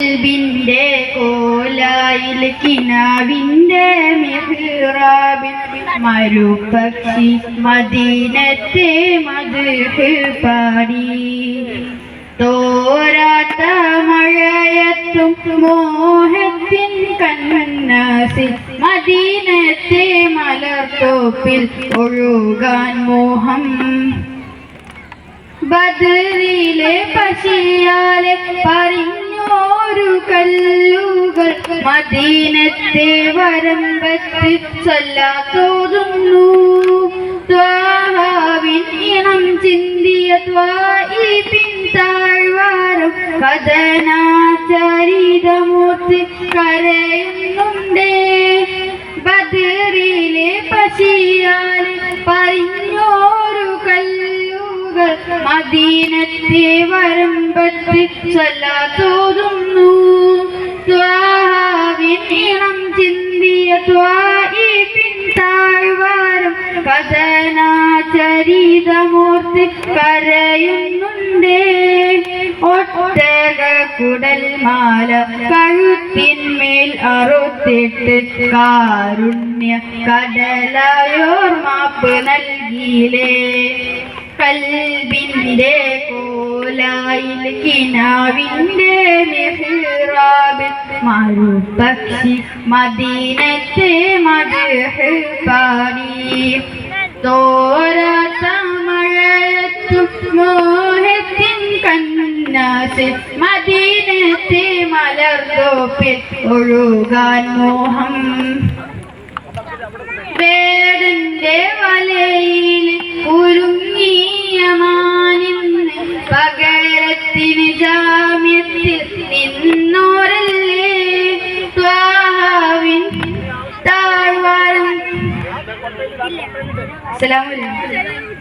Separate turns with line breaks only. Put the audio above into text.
ിന്റെ കോലായിൽ കിനാവിന്റെ മിഹ്റാബിൽ മരുപക്ഷി മദീനത്തെ മദ്ഹ് പാടി. തോരാത്ത മഴയത്തും മോഹത്തിൻ കണ്ണാസിൽ മദീനത്തെ മലർത്തോപ്പിൽ ഒഴുകാൻ മോഹം. ബദറിലെ പശിയാലെ ഒരു കല്ലുകൾ മദീനത്തെ വരമ്പത്ത് സ്വലാത്തോതുന്നു. ത്വാഹാവിൻ ഇണം ചിന്തിയ ത്വാഇഫിൻ താഴ്വാരം കഥനാചരിതമൂർത്തി കരയുന്നുണ്ടേ. ബദറിലെ പശിയാലെ പറഞ്ഞോരു കല്ലുകൾ മദീനത്തെ വരമ്പത്ത് സ്വലാത്തോതുന്നു. ത്വാഹാവിൻ ഇണം ചിന്തിയ ത്വാഇഫിൻ താഴ്വാരം കഥനാചരിതമൂർത്തി കരയുന്നുണ്ടേ. ഒട്ടക കുടൽമാല കഴുത്തിന്മേൽ അറുത്തിട്ട് കാരുണ്യ കടലായോർ മാപ്പ് നൽകിയില്ലേ. കൽബിന്റെ കോലായിൽ കിനാവിന്റെ മിഹ്റാബിൽ മരുപക്ഷി മദീനത്തെ മദ്ഹ് പാടി. തോരാത്ത മഴയത്തും മോഹത്തിൻ കണ്ണാസിൽ മദീനത്തെ മലർത്തോപ്പിൽ ഒഴുകാൻ മോഹം. വേടന്റെ വലയിൽ ഉരുങ്ങിയ മാനിന്ന് പകരത്തിന് ജാമ്യത്തിൽ നിന്നോരല്ലേ. ത്വാഹാവിൻ താഴ്വാരം. അസ്സലാമു അലൈക്കും.